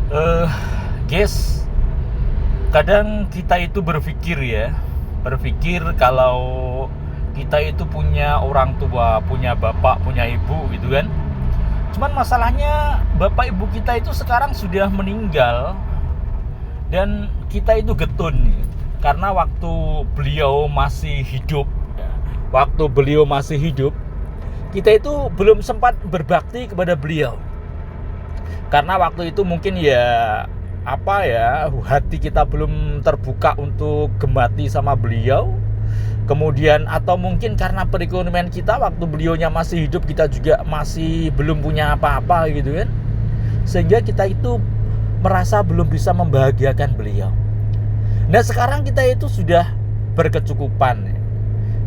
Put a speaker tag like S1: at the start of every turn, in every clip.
S1: Eh, Guys, kadang kita itu berpikir kalau kita itu punya orang tua, punya bapak, punya ibu gitu kan. Cuman masalahnya bapak ibu kita itu sekarang sudah meninggal dan kita itu getun nih. Karena waktu beliau masih hidup, kita itu belum sempat berbakti kepada beliau. Karena waktu itu mungkin hati kita belum terbuka untuk gemati sama beliau. Kemudian atau mungkin karena perekonomian kita waktu beliaunya masih hidup, kita juga masih belum punya apa-apa gitu kan, sehingga kita itu merasa belum bisa membahagiakan beliau. Nah sekarang kita itu sudah berkecukupan.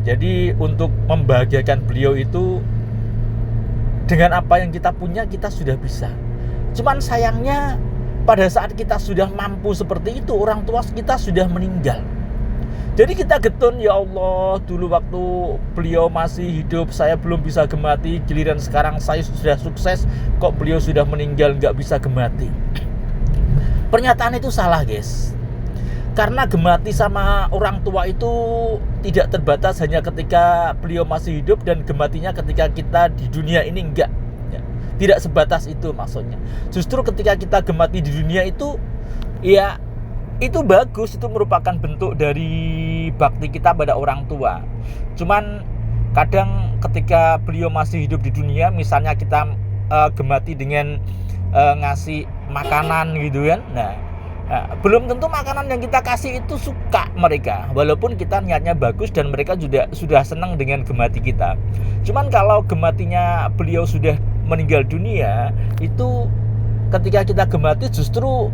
S1: Jadi untuk membahagiakan beliau itu dengan apa yang kita punya kita sudah bisa. Cuman sayangnya pada saat kita sudah mampu seperti itu, orang tua kita sudah meninggal. Jadi kita getun, ya Allah, dulu waktu beliau masih hidup saya belum bisa gemati, giliran sekarang saya sudah sukses kok beliau sudah meninggal nggak bisa gemati. Pernyataan itu salah, guys. Karena gemati sama orang tua itu tidak terbatas hanya ketika beliau masih hidup, dan gematinya ketika kita di dunia ini enggak. Tidak sebatas itu maksudnya. Justru ketika kita gemati di dunia itu, ya itu bagus, itu merupakan bentuk dari bakti kita pada orang tua. Cuman kadang ketika beliau masih hidup di dunia, misalnya kita gemati dengan ngasih makanan gitu kan. Nah, belum tentu makanan yang kita kasih itu suka mereka, walaupun kita niatnya bagus dan mereka juga sudah senang dengan gemati kita. Cuman kalau gematinya beliau sudah meninggal dunia, itu ketika kita gemati, justru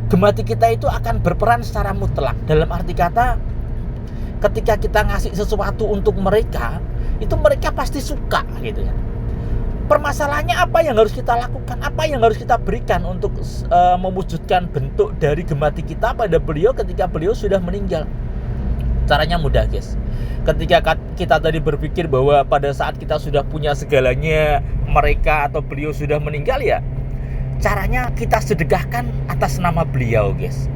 S1: gemati kita itu akan berperan secara mutlak. Dalam arti kata, ketika kita ngasih sesuatu untuk mereka, itu mereka pasti suka gitu ya. Permasalahannya apa yang harus kita lakukan, apa yang harus kita berikan untuk mewujudkan bentuk dari gemati kita pada beliau ketika beliau sudah meninggal. Caranya mudah, guys. Ketika kita tadi berpikir bahwa pada saat kita sudah punya segalanya, mereka atau beliau sudah meninggal, ya caranya kita sedekahkan atas nama beliau, guys.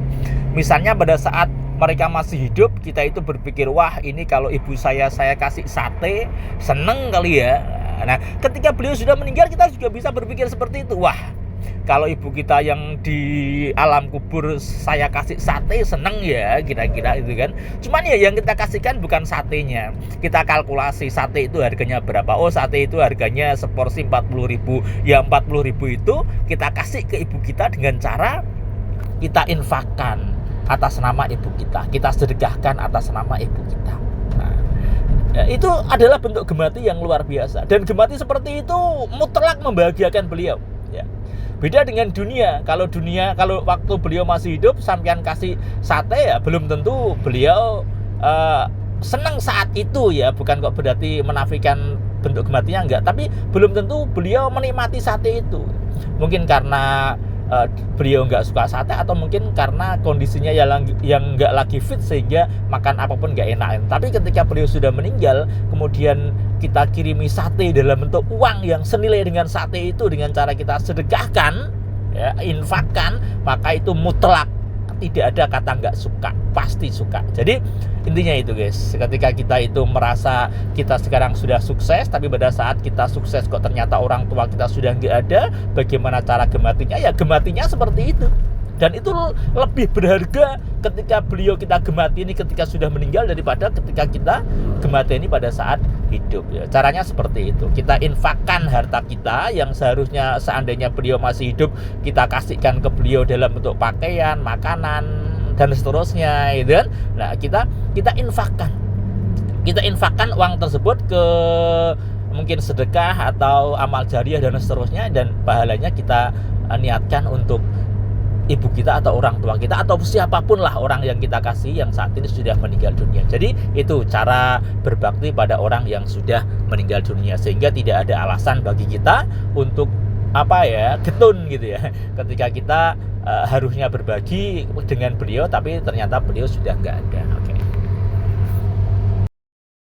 S1: Misalnya pada saat mereka masih hidup, kita itu berpikir, wah ini kalau ibu saya kasih sate, seneng kali ya. Nah ketika beliau sudah meninggal, kita juga bisa berpikir seperti itu. Wah, kalau ibu kita yang di alam kubur saya kasih sate, seneng ya, kira-kira itu kan. Cuman ya yang kita kasihkan bukan satenya. Kita kalkulasi sate itu harganya berapa. Oh, sate itu harganya seporsi 40.000. Ya 40.000 itu kita kasih ke ibu kita dengan cara kita infakkan atas nama ibu kita. Kita sedekahkan atas nama ibu kita. Nah, ya, itu adalah bentuk gemati yang luar biasa. Dan gemati seperti itu mutlak membahagiakan beliau. Ya. Beda dengan dunia. Kalau waktu beliau masih hidup sampean kasih sate, ya belum tentu beliau senang saat itu ya. Bukan kok berarti menafikan bentuk gematinya, enggak. Tapi belum tentu beliau menikmati sate itu. Mungkin karena beliau nggak suka sate, atau mungkin karena kondisinya yang nggak lagi fit sehingga makan apapun nggak enak. Tapi ketika beliau sudah meninggal, kemudian kita kirimi sate dalam bentuk uang yang senilai dengan sate itu, dengan cara kita sedekahkan, ya, infakkan, maka itu mutlak tidak ada kata nggak suka, pasti suka. Jadi intinya itu, guys, ketika kita itu merasa kita sekarang sudah sukses, tapi pada saat kita sukses kok ternyata orang tua kita sudah nggak ada, bagaimana cara gematinya? Ya gematinya seperti itu. Dan itu lebih berharga ketika beliau kita gemati ini ketika sudah meninggal daripada ketika kita gemati ini pada saat hidup, ya. Caranya seperti itu. Kita infakkan harta kita yang seharusnya seandainya beliau masih hidup kita kasihkan ke beliau dalam bentuk pakaian, makanan, dan seterusnya, gitu kan. Nah, kita infakkan. Kita infakkan uang tersebut ke mungkin sedekah atau amal jariah dan seterusnya, dan pahalanya kita niatkan untuk ibu kita atau orang tua kita atau siapapun lah orang yang kita kasih yang saat ini sudah meninggal dunia. Jadi itu cara berbakti pada orang yang sudah meninggal dunia, sehingga tidak ada alasan bagi kita untuk getun gitu ya, ketika kita harusnya berbagi dengan beliau tapi ternyata beliau sudah nggak ada.